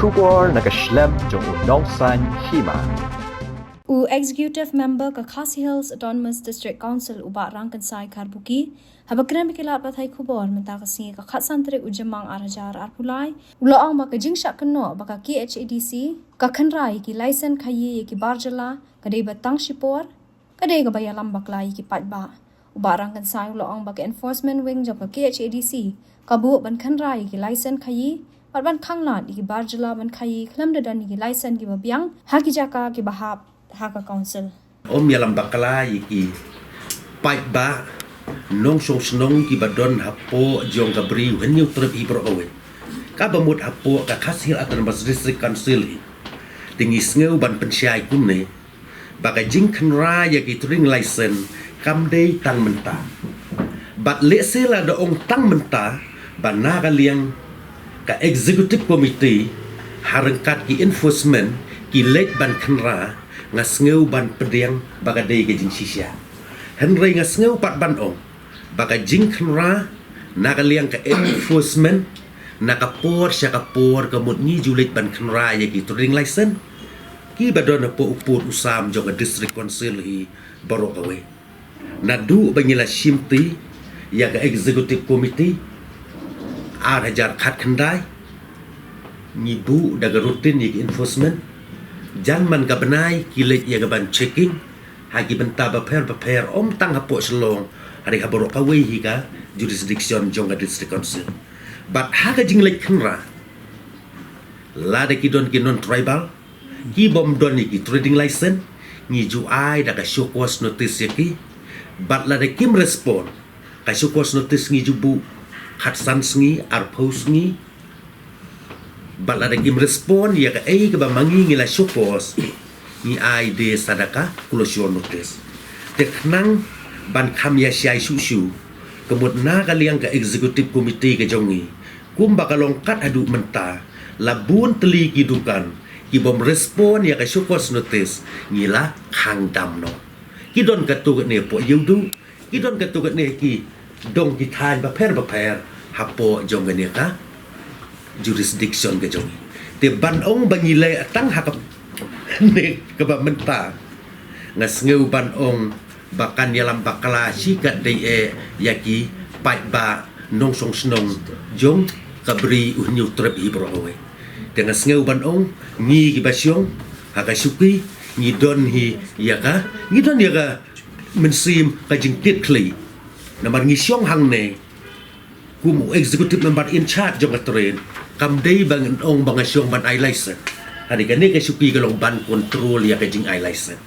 Shubor nakaslem jong unongsan hima. Executive Member ka Khasi Hills Autonomous District Council uba rangkan sai karbuki habakram kilat bathai khubor menta kasi ka khatsantre ujamang arajar arpulai uloang maka jingsha kno baka KHADC ka khanrai ki license khayi ki barjala kadai batang shipor kadai ga bayalam baklai ki patba uba rangkan sai uloang baka enforcement wing job ka KHADC kabu ban khanrai ki license khayi ban khangla ki barjala ban khayi khlam dadan ki license ki babyang hakijaka ki bahap Haka Council. Yalam bakala iki pipe ba nong song snong ki badon hapo jong kabri when you trip ibro awe. Ka bamut hapo ka Khasi Hills Autonomous District Council tingi sneu ban pensyai kumne baka jing khnra ya ki tring license kam dei tang menta. But le sela da ong tang menta bana ka liang ka executive committee harangkat ki enforcement ki let ban khnra ngasngeu ban pedeng bagadei ke jing sisya henry ngasngeu pat ban ong baga jing khnra nakaliang ka enforcement nakapor sya kapor kamut ni julit ban khnra ya ki touring license ki badon po upur usam jong district council hi borok awe nadu bangila shimti ya ka executive committee ar hajar khat khandai ni bu daga rutin ni enforcement Jangan ka benai kilit ya gaban checking hagi benta baper om tang hapo selong hari haboro kawe higa jurisdiction jongga district council but haga jinglek khnra la de kidon ki non tribal ki bom don ki trading license ni ju ai da ka show cause notice yaki but la de kim respond ka show cause notice ni ju bu khatsan sngi ar post ni Bala da gim respond ya ka ka ba mangi ngila syukos ni ai de sadaka closure notice teknang ban kham ya syai susu kemut na kaliang ka executive committee ka jongi kum bakalong kat adu menta labun teli kidukan ki bom respond ya ka syukos notice ngila khang dam no kidon ka tu ne po yudu kidon ka tu ne ki dong ki than ba per hapo jong ne ka jurisdiction ke jong te ban ong bangile tang hakap ne ke ba menta ngasngeu ban ong bakan yalam bakala sikat de yaki pai ba nong song snong jong kabri unyu trep ibro awe te ngasngeu ban ong ni ki basyong hakasuki ni don hi yaka ni don yaka mensim ka jingtit kli namar ngi syong hang ne kumu executive member in charge jong train kam dei bang ong bang asyong ban ai license hari kane ka suki kalong ban control ya ka jing ai license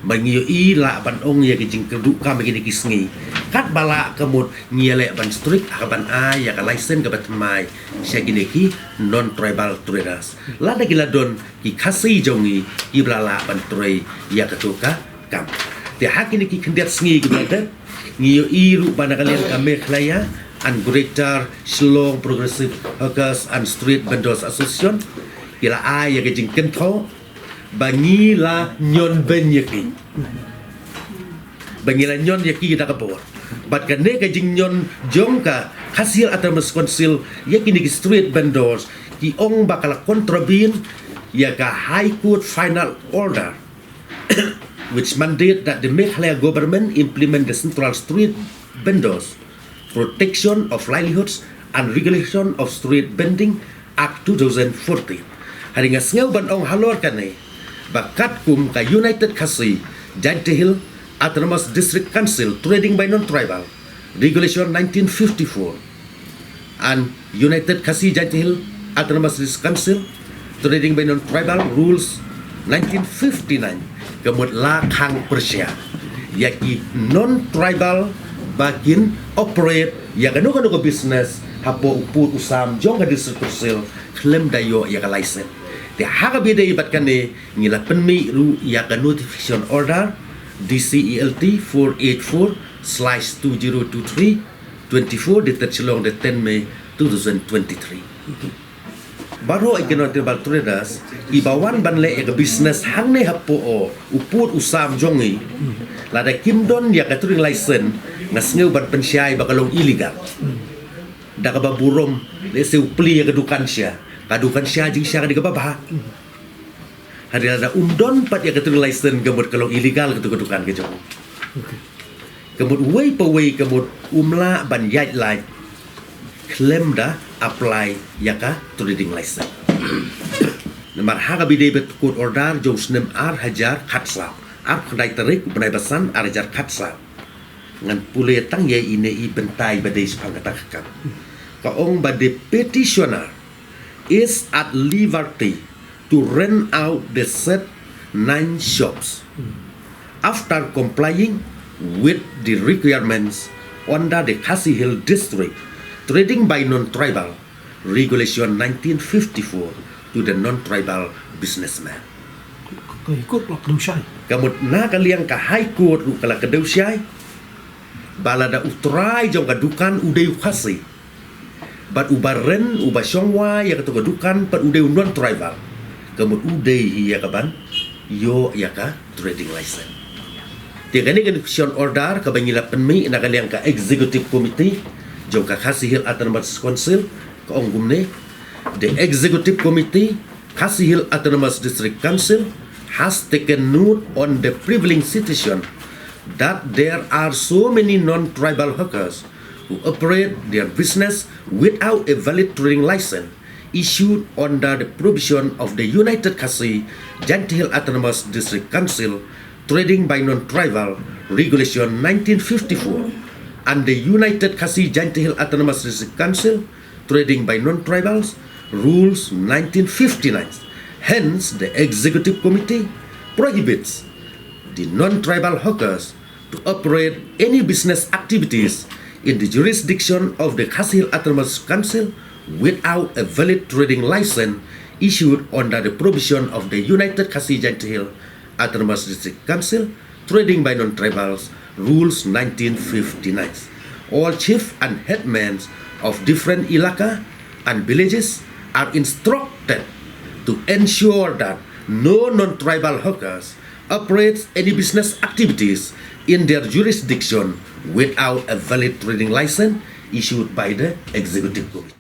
mangiyo ila ban ong ya ka jing kedu kam gini kisngi kat bala kamut ngiele ban strict ka ban ai ya ka license ka batmai sya gini ki non tribal traders la da gila don ki khasi jongi ki blala ban trei ya ka tu ka kam te hakini ki khendet sngi ki bada ngiyo iru ban kalian kame khlaya and Greater Shillong Progressive Hawkers and Street Vendors Association kila ay ya jing kentho bangila nyon ben yaki bangila nyon yaki da kapor bat kane ka jing nyon jong ka Khasi Hills Autonomous Council yaki ni street vendors ki ong bakal kontrabin ya ka High Court final order which mandate that the Meghalaya government implement the Central Street Vendors Protection of Livelihoods and Regulation of Street Vending Act 2014. Hari ngasngeu ban ong halor kane bakat kum ka United Khasi Hills Autonomous District Council Trading by Non-Tribal Regulation 1954 and United Khasi Hills Autonomous District Council Trading by Non-Tribal Rules 1959 kemut la khang Persia yaki non-tribal bakin operate ya kanu ko business hapo uput usam jong ka district council claim dayo ya ka license te haga bide ibat kane ngila penmi ru ya ka notification order DCELT 484/2023 24 dated Shillong the 10 May 2023 Baro ikinot tribal traders ibawan banle ya ka business hangne hapo o uput usam jongi lada kimdon ya ka touring license ngasngeu ban pensyai bakalong illegal dah ka baburom le seupli kedukan sia jing sia di ka bah ada undon pat ya ketu license kemud kalau illegal kedukan ke jong kemud way pa way kemud umla ban yai lai claim dah apply ya ka trading license Namar haga bide bet court order jong snem ar hajar khatsa ar khandai tarik benai basan ar hajar khatsa ngan pule tang ye ine i bentai badai sepang katakkan ka ong bade petitioner is at liberty to rent out the said 9 shops after complying with the requirements under the Khasi Hill District Trading by Non-Tribal Regulation 1954 to the non-tribal businessman. Ikut lah kedusai. Kamut na kaliang ka high court lu kala kedusai balada utrai jong kadukan udeu khasi. Bat ubaren uba syongwa ya katu kadukan pat udeu non-tribal. Kamut udei ya kaban yo ya ka trading license. Tiga ni kan order ka bangila penmi na kaliang ka executive committee jong ka Khasi Hill Autonomous Council ka onggumne. The Executive Committee, Khasi Hill Autonomous District Council, has taken note on the prevailing situation that there are so many non-tribal hawkers who operate their business without a valid trading license issued under the provision of the United Khasi Jainti Hill Autonomous District Council Trading by Non-Tribal Regulation 1954 and the United Khasi Jainti Hill Autonomous District Council Trading by Non-Tribals Rules 1959. Hence, the Executive Committee prohibits the non-tribal hawkers to operate any business activities in the jurisdiction of the Khasi Hill Autonomous Council without a valid trading license issued under the provision of the United Khasi Jainti Hill Autonomous District Council Trading by Non-Tribals Rules 1959. All chief and headmen of different ilaka and villages are instructed to ensure that no non-tribal hawkers operates any business activities in their jurisdiction without a valid trading license issued by the Executive Committee.